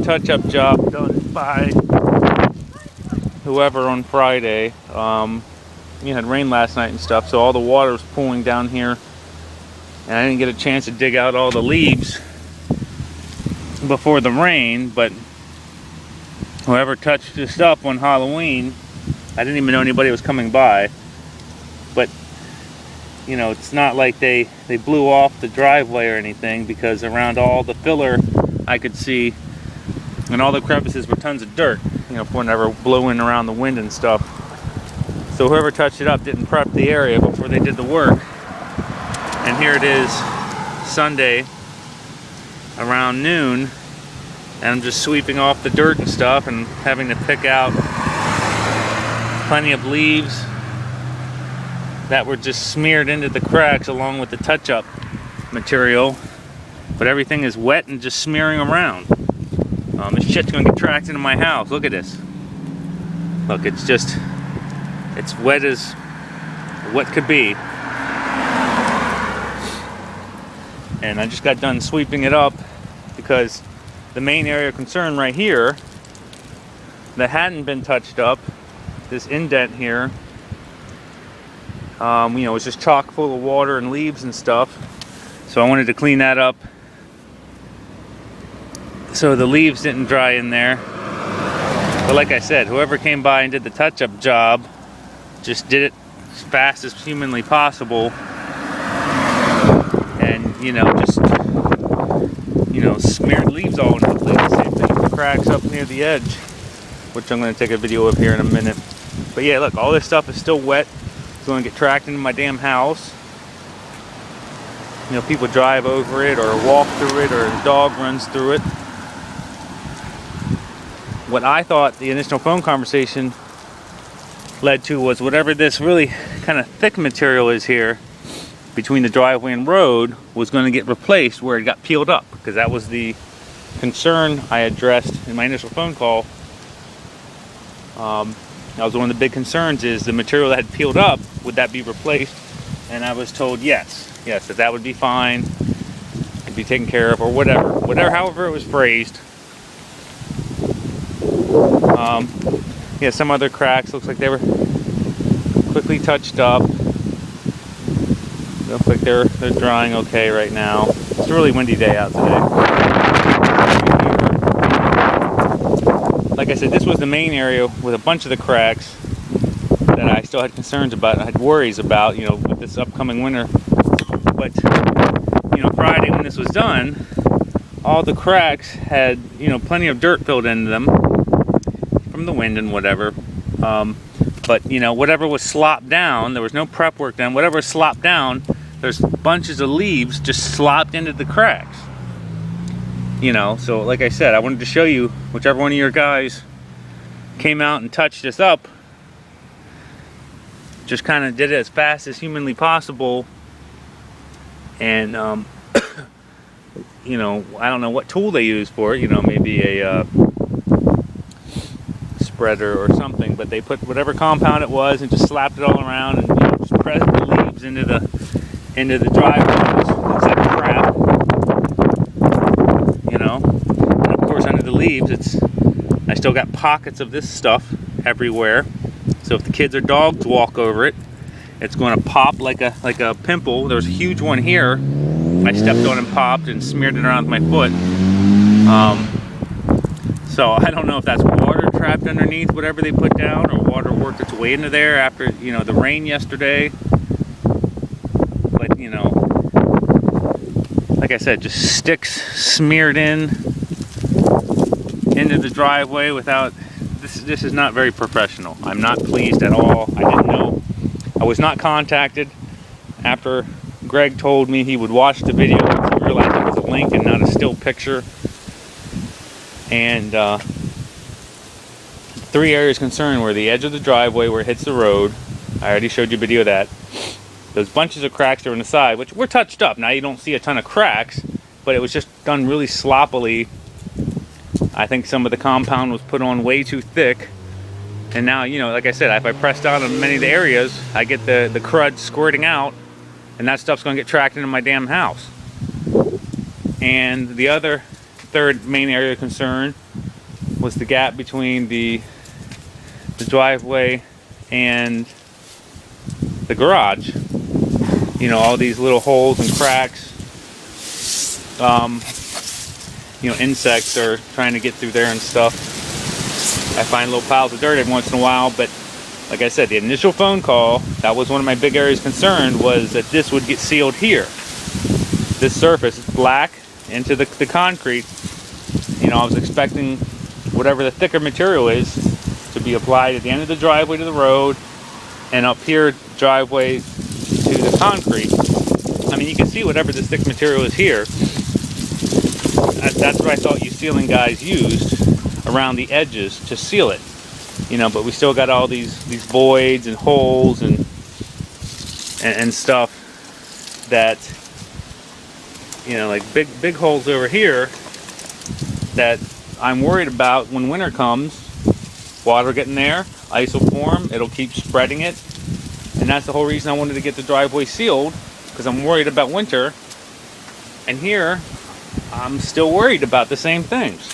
touch-up job done by whoever on Friday. It had rained last night and stuff, so all the water was pooling down here, and I didn't get a chance to dig out all the leaves before the rain. But whoever touched this up on Halloween, I didn't even know anybody was coming by. But you know, it's not like they blew off the driveway or anything, because around all the filler I could see, and all the crevices were tons of dirt, you know, whenever blowing around the wind and stuff. So whoever touched it up didn't prep the area before they did the work. And here it is, Sunday, around noon, and I'm just sweeping off the dirt and stuff and having to pick out plenty of leaves that were just smeared into the cracks along with the touch-up material. But everything is wet and just smearing around. This shit's gonna get tracked into my house. Look at this. Look, it's wet as what could be. And I just got done sweeping it up because the main area of concern right here that hadn't been touched up, this indent here, it was just chock full of water and leaves and stuff. So I wanted to clean that up so the leaves didn't dry in there. But like I said, whoever came by and did the touch-up job just did it as fast as humanly possible, and just smeared leaves all over the place. Same thing with the cracks up near the edge, which I'm going to take a video of here in a minute. But yeah, look, all this stuff is still wet. It's going to get tracked into my damn house. You know, people drive over it or walk through it, or the dog runs through it. What I thought the initial phone conversation led to was whatever this really kind of thick material is here between the driveway and road was going to get replaced where it got peeled up, because that was the concern I addressed in my initial phone call. That was one of the big concerns, is the material that had peeled up, would that be replaced? And I was told yes, that would be fine, could be taken care of, or whatever, however it was phrased. Some other cracks, looks like they were quickly touched up. Looks like they're drying okay right now. It's a really windy day out today. Like I said, this was the main area with a bunch of the cracks that I still had concerns about, I had worries about, with this upcoming winter. But, Friday when this was done, all the cracks had, plenty of dirt filled into them from the wind and whatever. But, whatever was slopped down, there was no prep work done, whatever was slopped down, there's bunches of leaves just slopped into the cracks. So like I said, I wanted to show you, whichever one of your guys came out and touched this up, just kind of did it as fast as humanly possible. And, I don't know what tool they use for it, maybe a spreader or something, but they put whatever compound it was and just slapped it all around and just pressed the leaves into the driveway. It's like crap, and of course under the leaves I still got pockets of this stuff everywhere, so if the kids or dogs walk over it, it's going to pop like a pimple. There's a huge one here I stepped on and popped and smeared it around with my foot. So I don't know if that's water trapped underneath whatever they put down, or water worked its way into there after, the rain yesterday. But, like I said, just sticks smeared into the driveway without, this is not very professional. I'm not pleased at all. I didn't know. I was not contacted after Greg told me he would watch the video. He realized it was a link and not a still picture. And 3 areas concerned were the edge of the driveway where it hits the road. I already showed you a video of that. Those bunches of cracks that were on the side, which were touched up. Now you don't see a ton of cracks, but it was just done really sloppily. I think some of the compound was put on way too thick. And now, like I said, if I press down on many of the areas, I get the crud squirting out, and that stuff's going to get tracked into my damn house. And the other third main area of concern was the gap between the driveway and the garage. You know, all these little holes and cracks. You know, insects are trying to get through there and stuff. I find little piles of dirt every once in a while, but like I said, the initial phone call, that was one of my big areas of concern, was that this would get sealed here. This surface is black into the concrete. You know, I was expecting whatever the thicker material is to be applied at the end of the driveway to the road, and up here, driveway to the concrete. I mean, you can see whatever this thick material is here. That's what I thought you sealing guys used around the edges to seal it. You know, but we still got all these voids and holes and stuff that, you know, like big holes over here that I'm worried about when winter comes. Water getting there, ice will form, it'll keep spreading it, and that's the whole reason I wanted to get the driveway sealed, because I'm worried about winter. And here I'm still worried about the same things.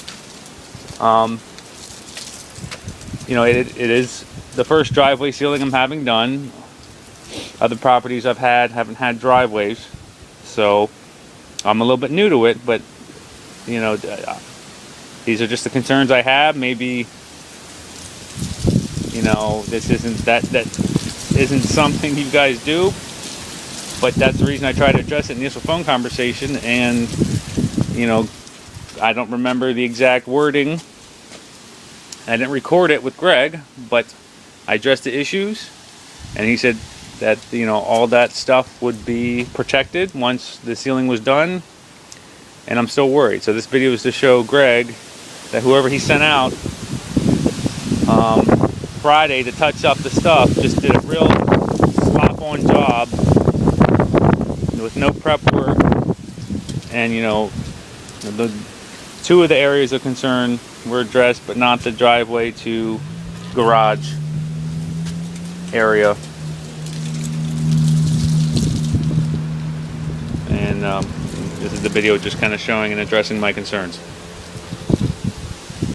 You know, it is the first driveway sealing I'm having done. Other properties I've had haven't had driveways, so I'm a little bit new to it, but you know, these are just the concerns I have. Maybe, you know, this isn't that isn't something you guys do, but that's the reason I tried to address it in the initial phone conversation. And you know, I don't remember the exact wording. I didn't record it with Greg, but I addressed the issues, and he said that, you know, all that stuff would be protected once the sealing was done, and I'm still worried. So this video is to show Greg that whoever he sent out Friday to touch up the stuff just did a real slop-on job with no prep work. And you know, the two of the areas of concern were addressed, but not the driveway to garage area. And this is the video just kind of showing and addressing my concerns.